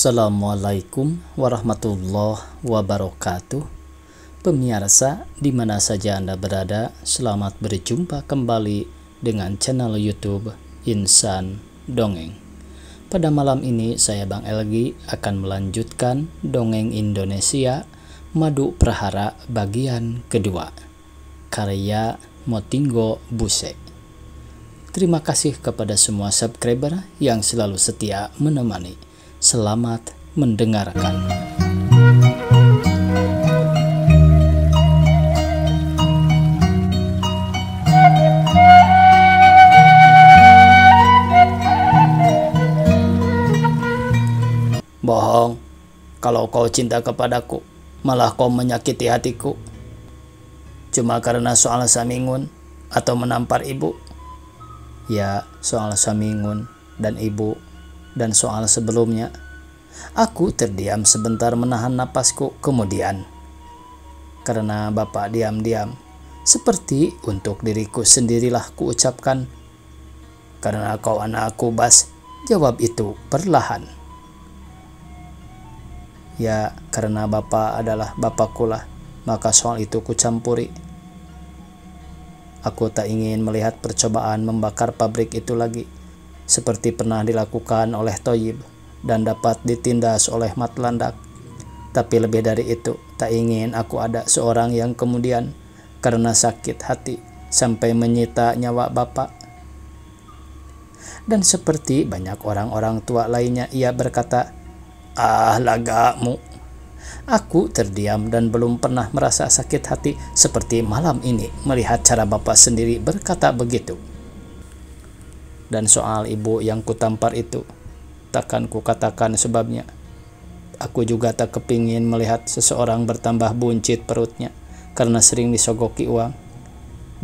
Assalamualaikum warahmatullahi wabarakatuh. Pemirsa, di mana saja Anda berada, selamat berjumpa kembali dengan channel YouTube Insan Dongeng. Pada malam ini saya Bang Elgi akan melanjutkan dongeng Indonesia Madu Prahara bagian kedua, karya Motinggo Buse. Terima kasih kepada semua subscriber yang selalu setia menemani. Selamat mendengarkan. Bohong, kalau kau cinta kepadaku, malah kau menyakiti hatiku. Cuma karena soal Samingun atau menampar ibu? Ya, soal Samingun dan ibu dan soal sebelumnya. Aku terdiam sebentar menahan napasku, kemudian karena Bapak diam-diam, seperti untuk diriku sendirilah kuucapkan, "Karena kau anakku, Bas." Jawab itu perlahan. Ya, karena Bapak adalah Bapakkulah, maka soal itu kucampuri. Aku tak ingin melihat percobaan membakar pabrik itu lagi, seperti pernah dilakukan oleh Thoyib dan dapat ditindas oleh Matlandak. Tapi lebih dari itu, tak ingin aku ada seorang yang kemudian karena sakit hati sampai menyita nyawa Bapak. Dan seperti banyak orang-orang tua lainnya, ia berkata, "Ah, lagamu." Aku terdiam dan belum pernah merasa sakit hati seperti malam ini melihat cara Bapak sendiri berkata begitu. Dan soal ibu yang kutampar itu, takkan kukatakan sebabnya. Aku juga tak kepingin melihat seseorang bertambah buncit perutnya karena sering disogoki uang,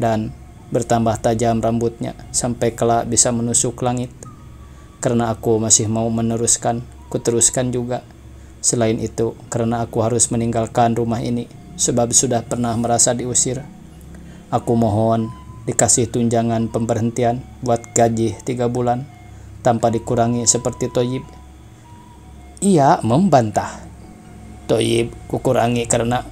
dan bertambah tajam rambutnya sampai kelak bisa menusuk langit. Karena aku masih mau meneruskan, kuteruskan juga. Selain itu, karena aku harus meninggalkan rumah ini sebab sudah pernah merasa diusir. Aku mohon dikasih tunjangan pemberhentian buat gaji 3 bulan tanpa dikurangi seperti Thoyib. Ia membantah, "Thoyib kukurangi karena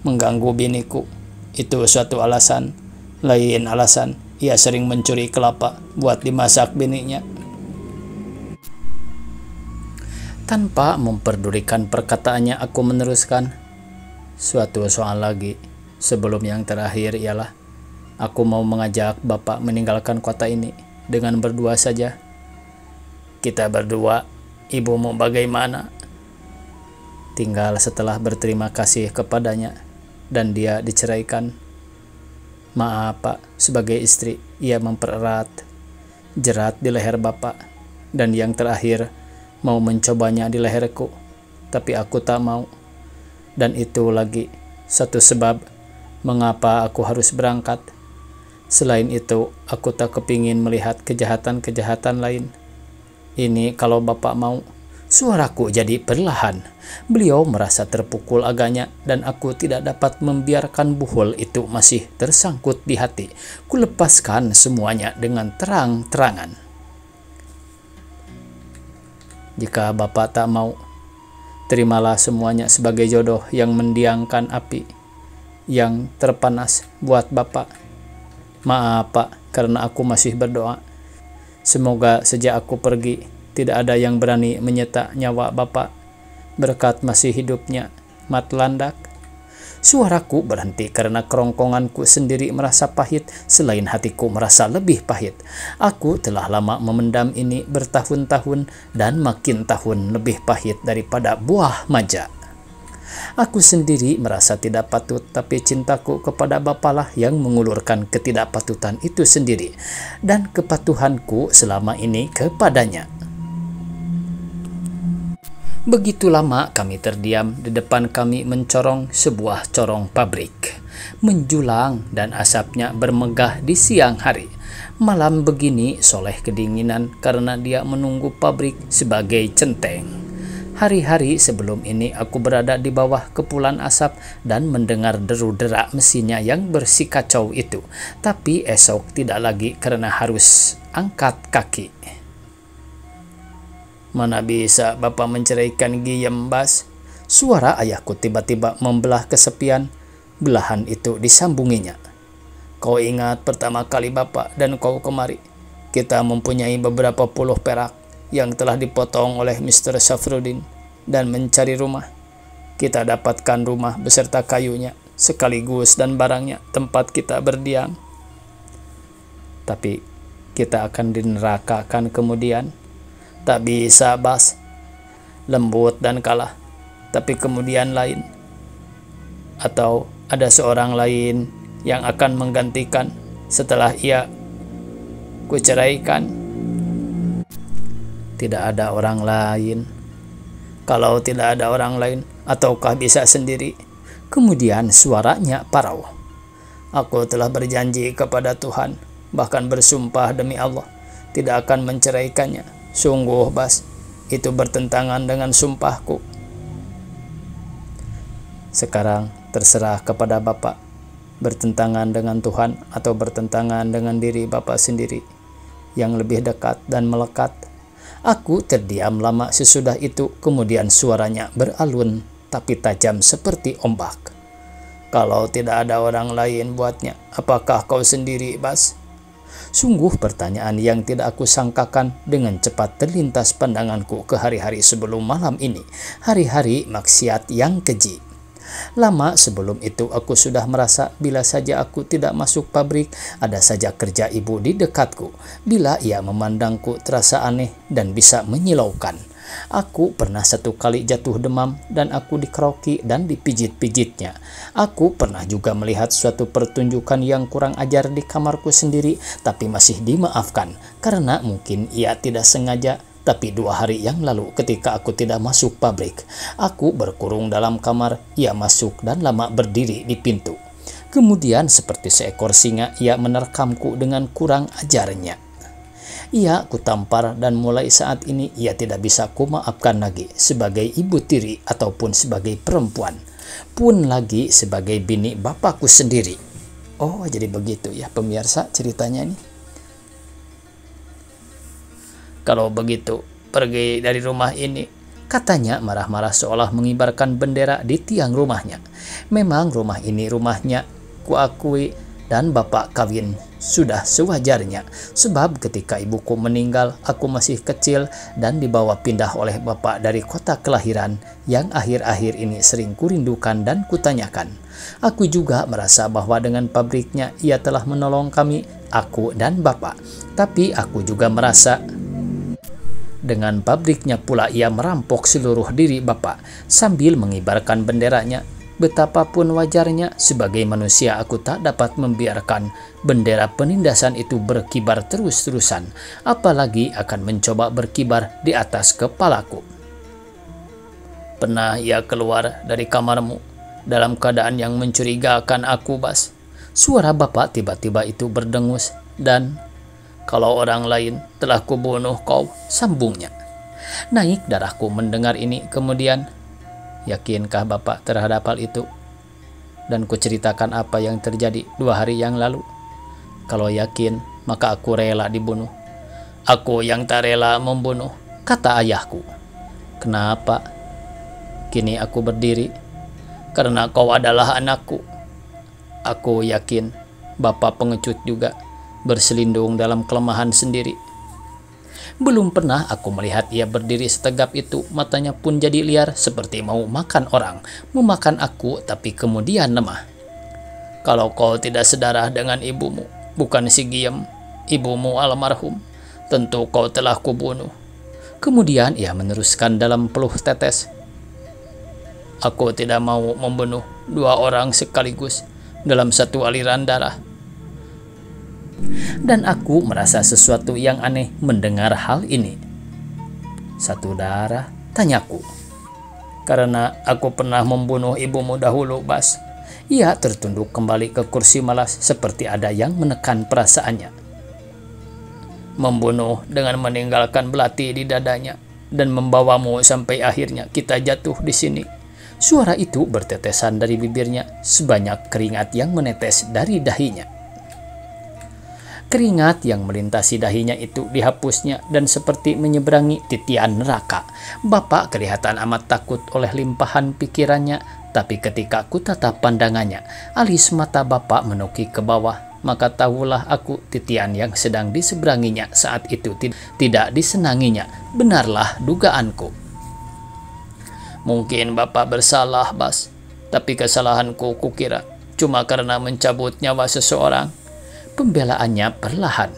mengganggu biniku. Itu suatu alasan. Lain alasan, ia sering mencuri kelapa buat dimasak bininya." Tanpa memperdulikan perkataannya, aku meneruskan, "Suatu soal lagi sebelum yang terakhir ialah aku mau mengajak Bapak meninggalkan kota ini dengan berdua saja." "Kita berdua, ibumu bagaimana?" "Tinggal setelah berterima kasih kepadanya dan dia diceraikan." "Maaf Pak, sebagai istri ia mempererat jerat di leher Bapak, dan yang terakhir mau mencobanya di leherku, tapi aku tak mau. Dan itu lagi satu sebab mengapa aku harus berangkat. Selain itu, aku tak kepingin melihat kejahatan-kejahatan lain. Ini kalau Bapak mau." Suaraku jadi perlahan. Beliau merasa terpukul agaknya, dan aku tidak dapat membiarkan buhul itu masih tersangkut di hati. Kulepaskan semuanya dengan terang-terangan. "Jika Bapak tak mau, terimalah semuanya sebagai jodoh yang mendiangkan api yang terpanas buat Bapak. Maaf Pak, karena aku masih berdoa. Semoga sejak aku pergi, tidak ada yang berani menyita nyawa Bapak. Berkat masih hidupnya Matlandak." Suaraku berhenti karena kerongkonganku sendiri merasa pahit, selain hatiku merasa lebih pahit. Aku telah lama memendam ini bertahun-tahun, dan makin tahun lebih pahit daripada buah maja. Aku sendiri merasa tidak patut, tapi cintaku kepada Bapaklah yang mengulurkan ketidakpatutan itu sendiri, dan kepatuhanku selama ini kepadanya. Begitu lama kami terdiam. Di depan kami mencorong sebuah corong pabrik, menjulang dan asapnya bermegah di siang hari. Malam begini Soleh kedinginan karena dia menunggu pabrik sebagai centeng. Hari-hari sebelum ini aku berada di bawah kepulan asap dan mendengar deru-derak mesinnya yang bersikacau itu. Tapi esok tidak lagi karena harus angkat kaki. Mana bisa Bapak menceraikan Giyem, Bas? Suara ayahku tiba-tiba membelah kesepian. Belahan itu disambunginya. Kau ingat pertama kali Bapak dan kau kemari? Kita mempunyai beberapa puluh perak yang telah dipotong oleh Mr. Safruddin dan mencari rumah. Kita dapatkan rumah beserta kayunya, sekaligus dan barangnya, tempat kita berdiam. Tapi kita akan dinerakakan kemudian. Tak bisa, Bas. Lembut dan kalah, tapi kemudian lain. Atau ada seorang lain yang akan menggantikan setelah ia kuceraikan. Tidak ada orang lain. Kalau tidak ada orang lain, ataukah bisa sendiri? Kemudian suaranya parau. Aku telah berjanji kepada Tuhan, bahkan bersumpah demi Allah, tidak akan menceraikannya. Sungguh, Bas, itu bertentangan dengan sumpahku. Sekarang terserah kepada Bapak, bertentangan dengan Tuhan atau bertentangan dengan diri Bapak sendiri yang lebih dekat dan melekat. Aku terdiam lama sesudah itu, kemudian suaranya beralun tapi tajam seperti ombak. Kalau tidak ada orang lain buatnya, apakah kau sendiri, Bas? Sungguh pertanyaan yang tidak aku sangkakan. Dengan cepat terlintas pandanganku ke hari-hari sebelum malam ini, hari-hari maksiat yang keji. Lama sebelum itu aku sudah merasa bila saja aku tidak masuk pabrik, ada saja kerja ibu di dekatku. Bila ia memandangku terasa aneh dan bisa menyilaukan. Aku pernah satu kali jatuh demam dan aku dikeroki dan dipijit-pijitnya. Aku pernah juga melihat suatu pertunjukan yang kurang ajar di kamarku sendiri, tapi masih dimaafkan karena mungkin ia tidak sengaja. Tapi 2 hari yang lalu ketika aku tidak masuk pabrik, aku berkurung dalam kamar, ia masuk dan lama berdiri di pintu. Kemudian seperti seekor singa ia menerkamku dengan kurang ajarnya. Ia kutampar dan mulai saat ini ia tidak bisa kumaafkan lagi sebagai ibu tiri ataupun sebagai perempuan, pun lagi sebagai bini bapakku sendiri. Oh, jadi begitu ya pemirsa ceritanya nih. Kalau begitu, pergi dari rumah ini, katanya marah-marah seolah mengibarkan bendera di tiang rumahnya. Memang rumah ini rumahnya, kuakui, dan bapak kawin sudah sewajarnya. Sebab ketika ibuku meninggal, aku masih kecil dan dibawa pindah oleh bapak dari kota kelahiran yang akhir-akhir ini sering kurindukan dan kutanyakan. Aku juga merasa bahwa dengan pabriknya ia telah menolong kami, aku dan bapak. Tapi aku juga merasa dengan pabriknya pula ia merampok seluruh diri bapak sambil mengibarkan benderanya. Betapapun wajarnya, sebagai manusia aku tak dapat membiarkan bendera penindasan itu berkibar terus-terusan, apalagi akan mencoba berkibar di atas kepalaku. Pernah ia keluar dari kamarmu dalam keadaan yang mencurigakan aku, Bas? Suara bapak tiba-tiba itu berdengus dan, kalau orang lain telah kubunuh kau, sambungnya. Naik darahku mendengar ini, kemudian, yakinkah Bapak terhadap hal itu? Dan kuceritakan apa yang terjadi 2 hari yang lalu. Kalau yakin, maka aku rela dibunuh. Aku yang tak rela membunuh, kata ayahku. Kenapa? Kini aku berdiri. Karena kau adalah anakku. Aku yakin Bapak pengecut juga, berselindung dalam kelemahan sendiri. Belum pernah aku melihat ia berdiri setegap itu, matanya pun jadi liar seperti mau makan orang, memakan aku tapi kemudian lemah. Kalau kau tidak sedarah dengan ibumu, bukan si Giyem, ibumu almarhum, tentu kau telah kubunuh. Kemudian ia meneruskan dalam peluh tetes. Aku tidak mau membunuh 2 orang sekaligus dalam satu aliran darah. Dan aku merasa sesuatu yang aneh mendengar hal ini. Satu darah? Tanyaku. Karena aku pernah membunuh ibumu dahulu, Bas. Ia tertunduk kembali ke kursi malas seperti ada yang menekan perasaannya. Membunuh dengan meninggalkan belati di dadanya dan membawamu sampai akhirnya kita jatuh di sini. Suara itu bertetesan dari bibirnya sebanyak keringat yang menetes dari dahinya. Keringat yang melintasi dahinya itu dihapusnya dan seperti menyeberangi titian neraka. Bapak kelihatan amat takut oleh limpahan pikirannya, tapi ketika aku tatap pandangannya, alis mata Bapak menukik ke bawah, maka tahulah aku titian yang sedang diseberanginya saat itu tidak disenanginya. Benarlah dugaanku. Mungkin Bapak bersalah, Bas, tapi kesalahanku kukira cuma karena mencabut nyawa seseorang. Pembelaannya perlahan.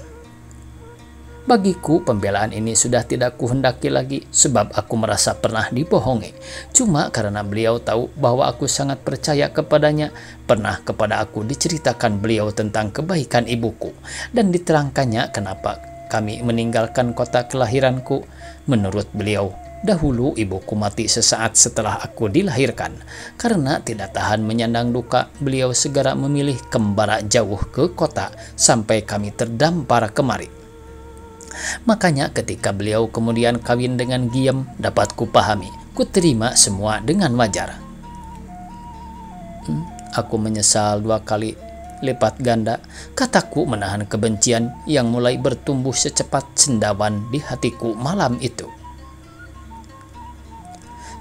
Bagiku pembelaan ini sudah tidak kuhendaki lagi, sebab aku merasa pernah dibohongi. Cuma karena beliau tahu bahwa aku sangat percaya kepadanya, pernah kepada aku diceritakan beliau tentang kebaikan ibuku, dan diterangkannya kenapa kami meninggalkan kota kelahiranku. Menurut beliau, dahulu ibuku mati sesaat setelah aku dilahirkan. Karena tidak tahan menyandang duka, beliau segera memilih kembara jauh ke kota sampai kami terdampar kemari. Makanya ketika beliau kemudian kawin dengan Giem, dapat kupahami, kuterima semua dengan wajar. Aku menyesal 2 kali lipat ganda, kataku menahan kebencian yang mulai bertumbuh secepat cendawan di hatiku malam itu.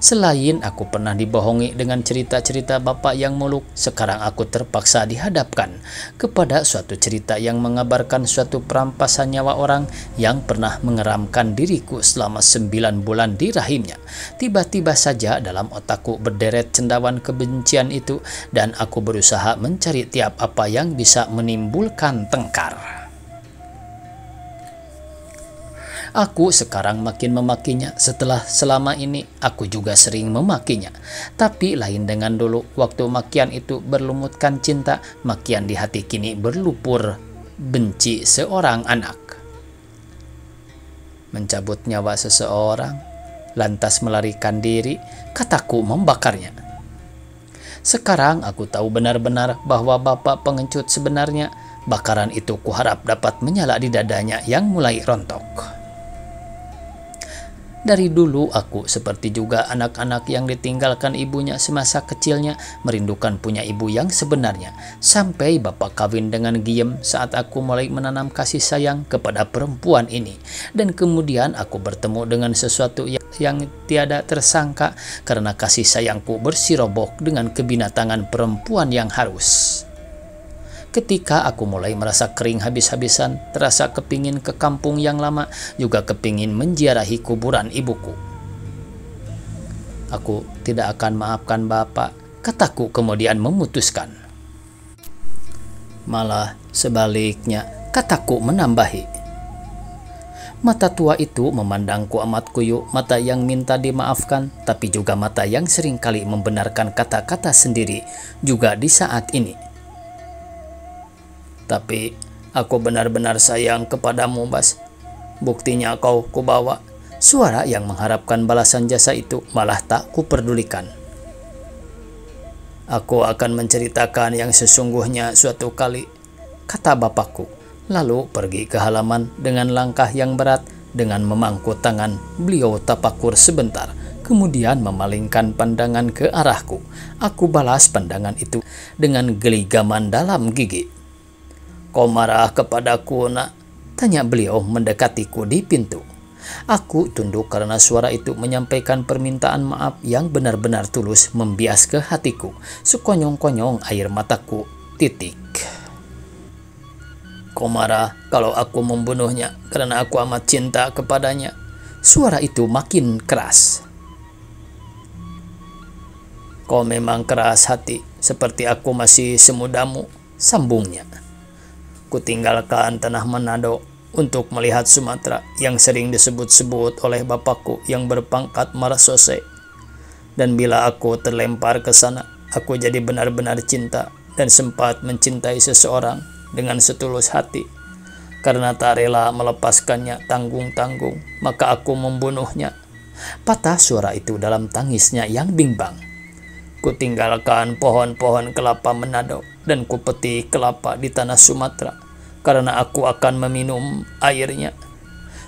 Selain aku pernah dibohongi dengan cerita-cerita Bapak yang muluk, sekarang aku terpaksa dihadapkan kepada suatu cerita yang mengabarkan suatu perampasan nyawa orang yang pernah mengeramkan diriku selama 9 bulan di rahimnya. Tiba-tiba saja dalam otakku berderet cendawan kebencian itu, dan aku berusaha mencari tiap apa yang bisa menimbulkan tengkar. Aku sekarang makin memakinya setelah selama ini aku juga sering memakinya. Tapi lain dengan dulu, waktu makian itu berlumutkan cinta, makian di hati kini berlupur benci seorang anak. Mencabut nyawa seseorang, lantas melarikan diri, kataku membakarnya. Sekarang aku tahu benar-benar bahwa Bapak pengecut sebenarnya. Bakaran itu kuharap dapat menyala di dadanya yang mulai rontok. Dari dulu aku seperti juga anak-anak yang ditinggalkan ibunya semasa kecilnya, merindukan punya ibu yang sebenarnya. Sampai Bapak kawin dengan Giem saat aku mulai menanam kasih sayang kepada perempuan ini. Dan kemudian aku bertemu dengan sesuatu yang tiada tersangka karena kasih sayangku bersirobok dengan kebinatangan perempuan yang harus. Ketika aku mulai merasa kering habis-habisan, terasa kepingin ke kampung yang lama, juga kepingin menziarahi kuburan ibuku. Aku tidak akan maafkan Bapak, kataku kemudian memutuskan. Malah sebaliknya, kataku menambahi. Mata tua itu memandangku amat kuyu, mata yang minta dimaafkan, tapi juga mata yang seringkali membenarkan kata-kata sendiri, juga di saat ini. Tapi aku benar-benar sayang kepadamu, Bas. Buktinya kau kubawa. Suara yang mengharapkan balasan jasa itu malah tak kuperdulikan. Aku akan menceritakan yang sesungguhnya suatu kali, kata bapakku. Lalu pergi ke halaman dengan langkah yang berat. Dengan memangku tangan, beliau tapakur sebentar, kemudian memalingkan pandangan ke arahku. Aku balas pandangan itu dengan geligaman dalam gigi. Kau marah kepadaku, nak? Tanya beliau mendekatiku di pintu. Aku tunduk karena suara itu menyampaikan permintaan maaf yang benar-benar tulus membias ke hatiku. Sekonyong-konyong air mataku titik. Kau marah kalau aku membunuhnya karena aku amat cinta kepadanya. Suara itu makin keras. Kau memang keras hati, seperti aku masih semudamu, sambungnya. Kutinggalkan tanah Manado untuk melihat Sumatera yang sering disebut-sebut oleh bapakku yang berpangkat Marasose. Dan bila aku terlempar ke sana, aku jadi benar-benar cinta dan sempat mencintai seseorang dengan setulus hati. Karena tak rela melepaskannya tanggung-tanggung, maka aku membunuhnya. Patah suara itu dalam tangisnya yang bimbang. Kutinggalkan pohon-pohon kelapa Manado dan kupetik kelapa di tanah Sumatera, karena aku akan meminum airnya.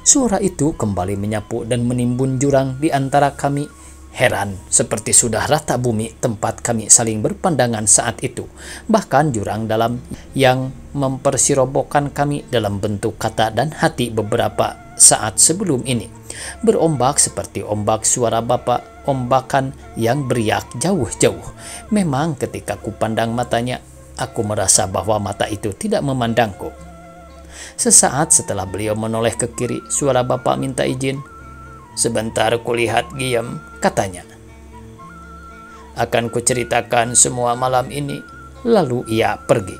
Suara itu kembali menyapu dan menimbun jurang di antara kami. Heran, seperti sudah rata bumi tempat kami saling berpandangan saat itu. Bahkan jurang dalam yang mempersirobokan kami dalam bentuk kata dan hati beberapa saat sebelum ini. Berombak seperti ombak suara Bapak, ombakan yang beriak jauh-jauh. Memang ketika ku pandang matanya, aku merasa bahwa mata itu tidak memandangku. Sesaat setelah beliau menoleh ke kiri, suara Bapak minta izin. "Sebentar kulihat Giem," katanya. "Akan kuceritakan semua malam ini." Lalu ia pergi.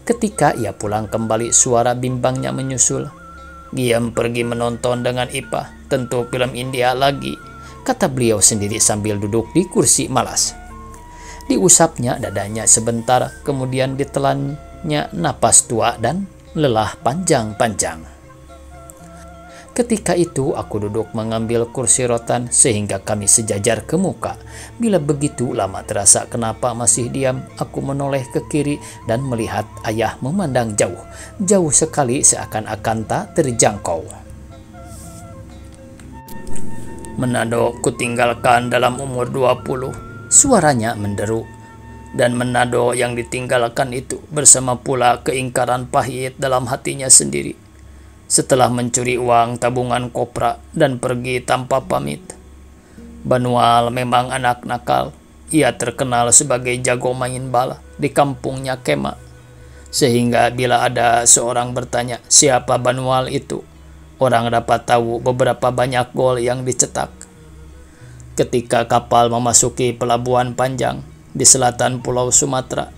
Ketika ia pulang kembali, suara bimbangnya menyusul. "Giem pergi menonton dengan Ipah, tentu film India lagi," kata beliau sendiri sambil duduk di kursi malas. Diusapnya dadanya sebentar, kemudian ditelannya napas tua dan lelah panjang-panjang. Ketika itu aku duduk mengambil kursi rotan sehingga kami sejajar ke muka. Bila begitu lama terasa kenapa masih diam, aku menoleh ke kiri dan melihat ayah memandang jauh. Jauh sekali seakan-akan tak terjangkau. "Manado kutinggalkan dalam umur 20, suaranya menderu. Dan Manado yang ditinggalkan itu bersama pula keingkaran pahit dalam hatinya sendiri. Setelah mencuri uang tabungan kopra dan pergi tanpa pamit. Banual memang anak nakal. Ia terkenal sebagai jago main bala di kampungnya Kema. Sehingga bila ada seorang bertanya siapa Banual itu, orang dapat tahu beberapa banyak gol yang dicetak. Ketika kapal memasuki pelabuhan Panjang di selatan Pulau Sumatera,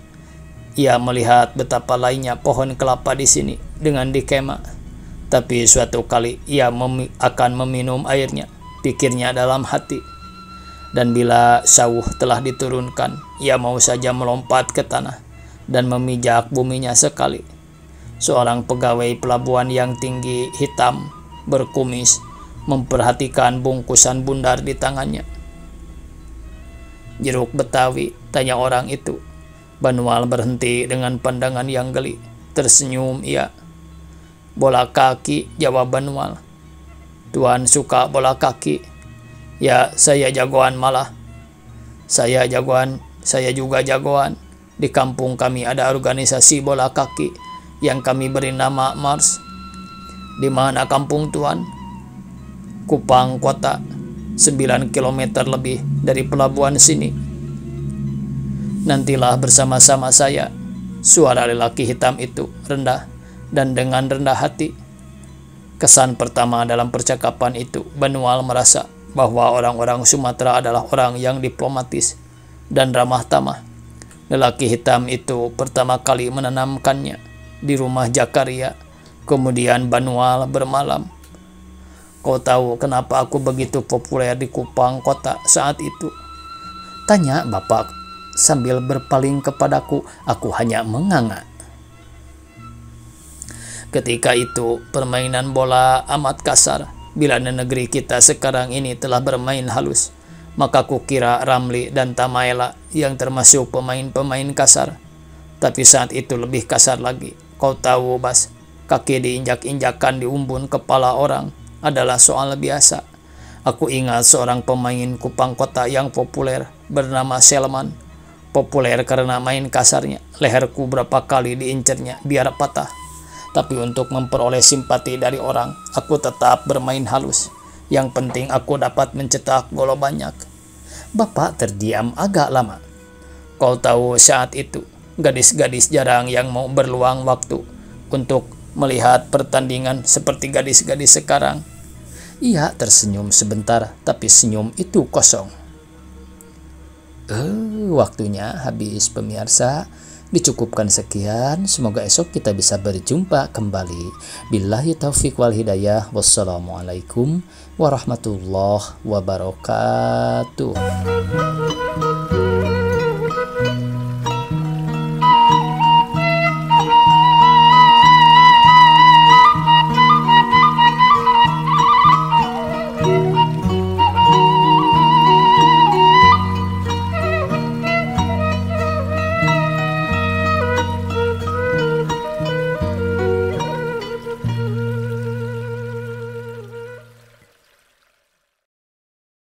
ia melihat betapa lainnya pohon kelapa di sini dengan di Kema. Tapi suatu kali ia akan meminum airnya, pikirnya dalam hati. Dan bila sauh telah diturunkan, ia mau saja melompat ke tanah dan memijak buminya sekali. Seorang pegawai pelabuhan yang tinggi, hitam, berkumis, memperhatikan bungkusan bundar di tangannya. "Jeruk Betawi?" tanya orang itu. Banual berhenti dengan pandangan yang geli. Tersenyum ia. "Bola kaki," jawab Banual. "Tuan suka bola kaki?" "Ya, saya jagoan malah." Saya juga jagoan. Di kampung kami ada organisasi bola kaki yang kami beri nama Mars." "Di mana kampung Tuan?" "Kupang Kota, 9 km lebih dari pelabuhan sini." "Nantilah bersama-sama saya." Suara lelaki hitam itu rendah dan dengan rendah hati. Kesan pertama dalam percakapan itu, Banual merasa bahwa orang-orang Sumatera adalah orang yang diplomatis dan ramah tamah. Lelaki hitam itu pertama kali menanamkannya di rumah Jakaria. Kemudian Banual bermalam. "Kau tahu kenapa aku begitu populer di Kupang Kota saat itu?" tanya Bapak sambil berpaling kepadaku. Aku hanya menganga. Ketika itu permainan bola amat kasar. Bila negeri kita sekarang ini telah bermain halus, maka kukira Ramli dan Tamaela yang termasuk pemain-pemain kasar. Tapi saat itu lebih kasar lagi. Kau tahu Bas, kaki diinjak-injakan di umbun kepala orang adalah soal biasa. Aku ingat seorang pemain Kupang Kota yang populer bernama Selman. Populer karena main kasarnya. Leherku berapa kali diincernya biar patah. Tapi untuk memperoleh simpati dari orang, aku tetap bermain halus. Yang penting aku dapat mencetak gol banyak. Bapak terdiam agak lama. Kau tahu saat itu, gadis-gadis jarang yang mau berluang waktu untuk melihat pertandingan seperti gadis-gadis sekarang. Ia tersenyum sebentar, tapi senyum itu kosong. Waktunya habis pemirsa. Dicukupkan sekian, semoga esok kita bisa berjumpa kembali. Billahi taufiq wal hidayah. Wassalamualaikum warahmatullahi wabarakatuh.